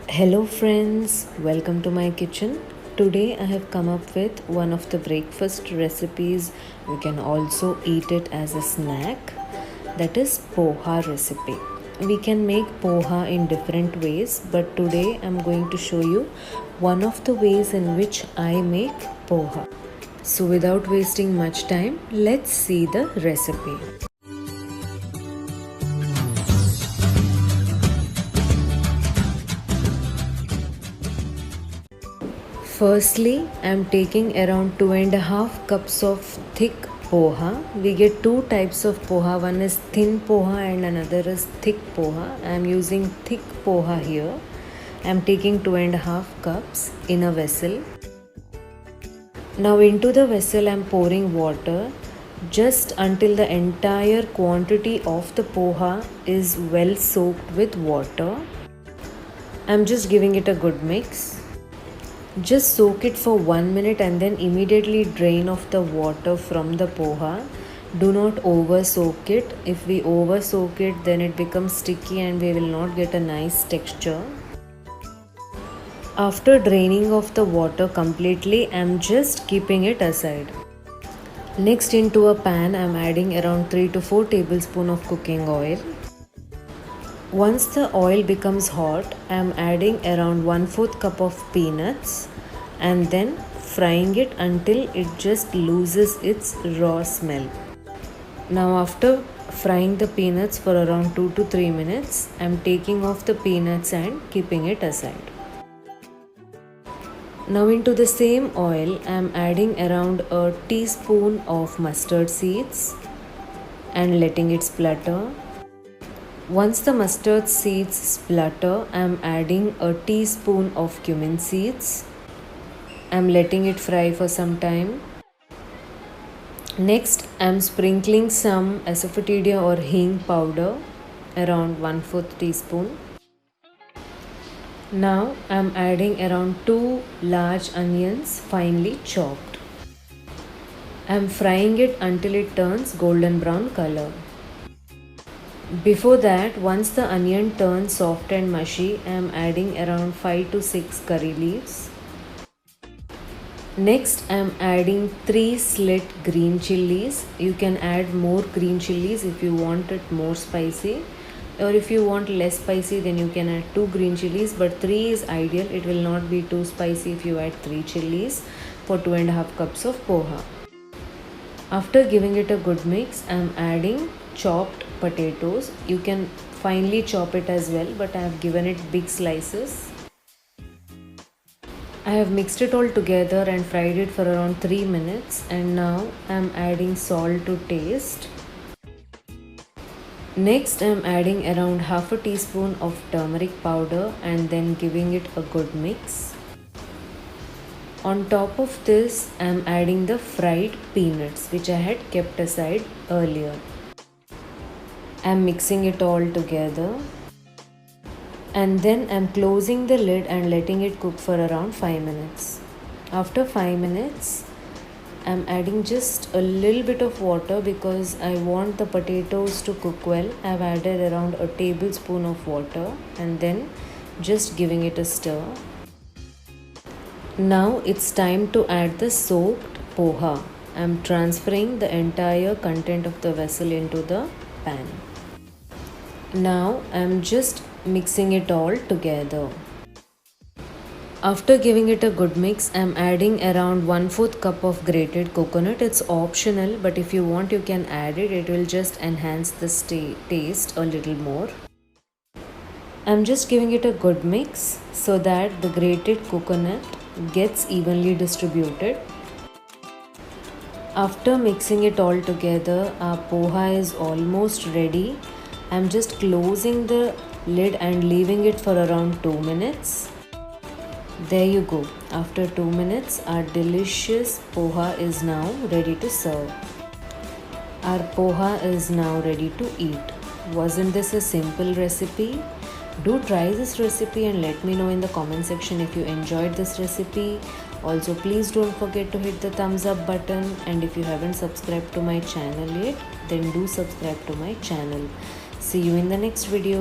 Hello friends, welcome to my kitchen. Today I have come up with one of the breakfast recipes. You can also eat it as a snack. That is poha recipe. We can make poha in different ways, but today I'm going to show you one of the ways in which I make poha. So without wasting much time, let's see the recipe. Firstly, I am taking around 2.5 cups of thick poha. We get two types of poha. One is thin poha and another is thick poha. I am using thick poha here. I am taking 2.5 cups in a vessel. Now into the vessel I am pouring water just until the entire quantity of the poha is well soaked with water. I am just giving it a good mix. Just soak it for 1 minute and then immediately drain off the water from the poha. Do not over soak it. If we over soak it, then it becomes sticky and we will not get a nice texture. After draining off the water completely, I am just keeping it aside. Next, into a pan I am adding around 3 to 4 tablespoons of cooking oil. Once the oil becomes hot, I am adding around 1/4 cup of peanuts and then frying it until it just loses its raw smell. Now after frying the peanuts for around 2 to 3 minutes, I am taking off the peanuts and keeping it aside. Now into the same oil, I am adding around a teaspoon of mustard seeds and letting it splutter. Once the mustard seeds splutter, I am adding a teaspoon of cumin seeds. I am letting it fry for some time. Next, I am sprinkling some asafoetida or hing powder, around 1/4 teaspoon. Now I am adding around 2 large onions finely chopped. I am frying it until it turns golden brown color. Before that, once the onion turns soft and mushy, I am adding around 5 to 6 curry leaves. Next, I am adding 3 slit green chilies. You can add more green chilies if you want it more spicy, or if you want less spicy, then you can add 2 green chilies, but 3 is ideal. It will not be too spicy if you add 3 chilies for 2.5 cups of poha. After giving it a good mix, I am adding chopped potatoes. You can finely chop it as well, but I have given it big slices. I have mixed it all together and fried it for around 3 minutes, and now I am adding salt to taste. Next, I am adding around half a teaspoon of turmeric powder and then giving it a good mix. On top of this, I am adding the fried peanuts which I had kept aside earlier. I am mixing it all together and then I am closing the lid and letting it cook for around 5 minutes. After 5 minutes, I am adding just a little bit of water because I want the potatoes to cook well. I have added around a tablespoon of water and then just giving it a stir. Now it's time to add the soaked poha. I am transferring the entire content of the vessel into the pan. Now I am just mixing it all together. After giving it a good mix, I am adding around 1/4 cup of grated coconut. It's optional, but if you want, you can add it. It will just enhance the taste a little more. I am just giving it a good mix so that the grated coconut gets evenly distributed. After mixing it all together, our poha is almost ready. I am just closing the lid and leaving it for around 2 minutes. There you go. After 2 minutes, our delicious poha is now ready to serve. Our poha is now ready to eat. Wasn't this a simple recipe? Do try this recipe and let me know in the comment section if you enjoyed this recipe. Also, please don't forget to hit the thumbs up button, and if you haven't subscribed to my channel yet, then do subscribe to my channel. See you in the next video.